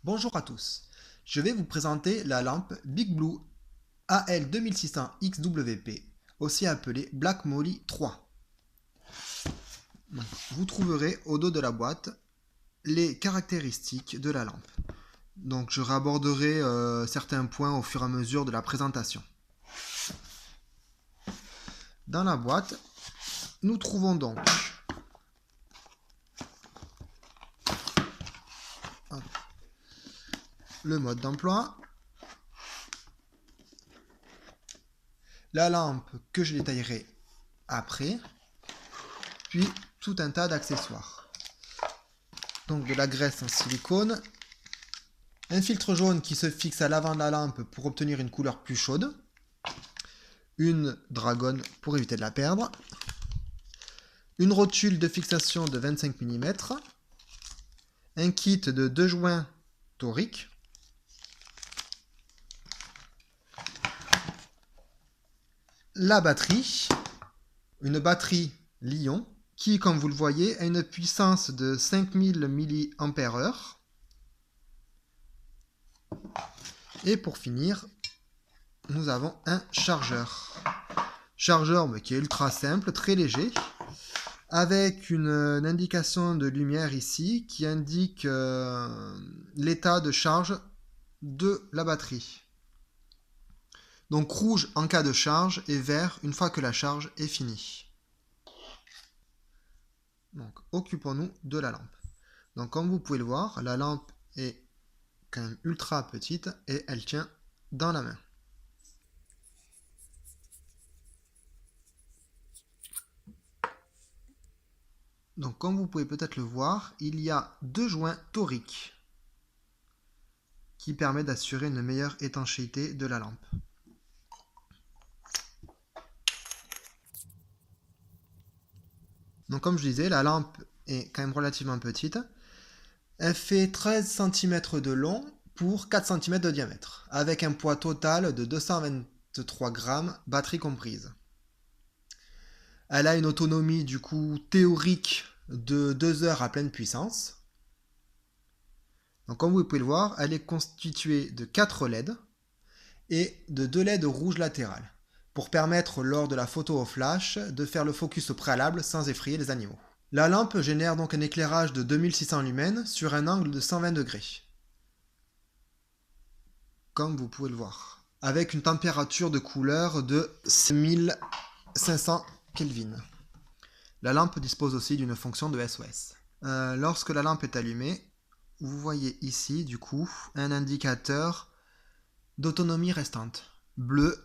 Bonjour à tous, je vais vous présenter la lampe Big Blue AL2600XWP, aussi appelée Black Moly 3. Vous trouverez au dos de la boîte les caractéristiques de la lampe. Donc je raborderai certains points au fur et à mesure de la présentation. Dans la boîte, nous trouvons donc le mode d'emploi, la lampe que je détaillerai après, puis tout un tas d'accessoires. Donc de la graisse en silicone, un filtre jaune qui se fixe à l'avant de la lampe pour obtenir une couleur plus chaude, une dragonne pour éviter de la perdre, une rotule de fixation de 25 mm, un kit de 2 joints toriques, la batterie, une batterie Li-ion qui, comme vous le voyez, a une puissance de 5000 mAh. Et pour finir, nous avons un chargeur. Chargeur qui est ultra simple, très léger, avec une indication de lumière ici qui indique l'état de charge de la batterie. Donc rouge en cas de charge et vert une fois que la charge est finie. Donc occupons-nous de la lampe. Donc comme vous pouvez le voir, la lampe est quand même ultra petite et elle tient dans la main. Donc comme vous pouvez peut-être le voir, il y a 2 joints toriques qui permettent d'assurer une meilleure étanchéité de la lampe. Donc comme je disais, la lampe est quand même relativement petite. Elle fait 13 cm de long pour 4 cm de diamètre, avec un poids total de 223 grammes, batterie comprise. Elle a une autonomie du coup théorique de 2 heures à pleine puissance. Donc comme vous pouvez le voir, elle est constituée de 4 LED et de 2 LED rouges latérales, pour permettre lors de la photo au flash de faire le focus au préalable sans effrayer les animaux. La lampe génère donc un éclairage de 2600 lumens sur un angle de 120 degrés, comme vous pouvez le voir, avec une température de couleur de 6500 Kelvin. La lampe dispose aussi d'une fonction de SOS. Lorsque la lampe est allumée, vous voyez ici du coup un indicateur d'autonomie restante, bleu,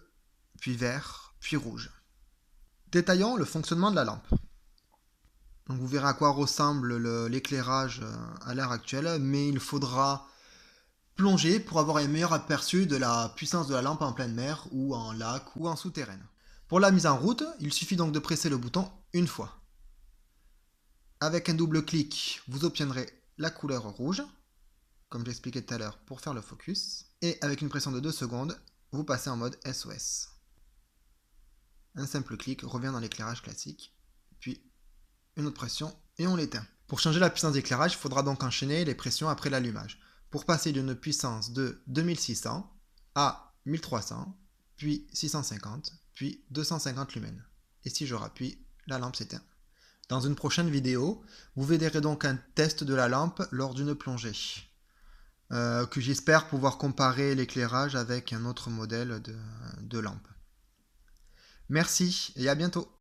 puis vert, puis rouge. Détaillons le fonctionnement de la lampe. Donc vous verrez à quoi ressemble l'éclairage à l'heure actuelle, mais il faudra plonger pour avoir un meilleur aperçu de la puissance de la lampe en pleine mer ou en lac ou en souterraine. Pour la mise en route, il suffit donc de presser le bouton une fois. Avec un double clic, vous obtiendrez la couleur rouge, comme j'expliquais tout à l'heure pour faire le focus, et avec une pression de 2 secondes, vous passez en mode SOS. Un simple clic revient dans l'éclairage classique, puis une autre pression et on l'éteint. Pour changer la puissance d'éclairage, il faudra donc enchaîner les pressions après l'allumage, pour passer d'une puissance de 2600 à 1300, puis 650, puis 250 lumens. Et si je rappuie, la lampe s'éteint. Dans une prochaine vidéo, vous verrez donc un test de la lampe lors d'une plongée, que j'espère pouvoir comparer l'éclairage avec un autre modèle de lampe. Merci et à bientôt.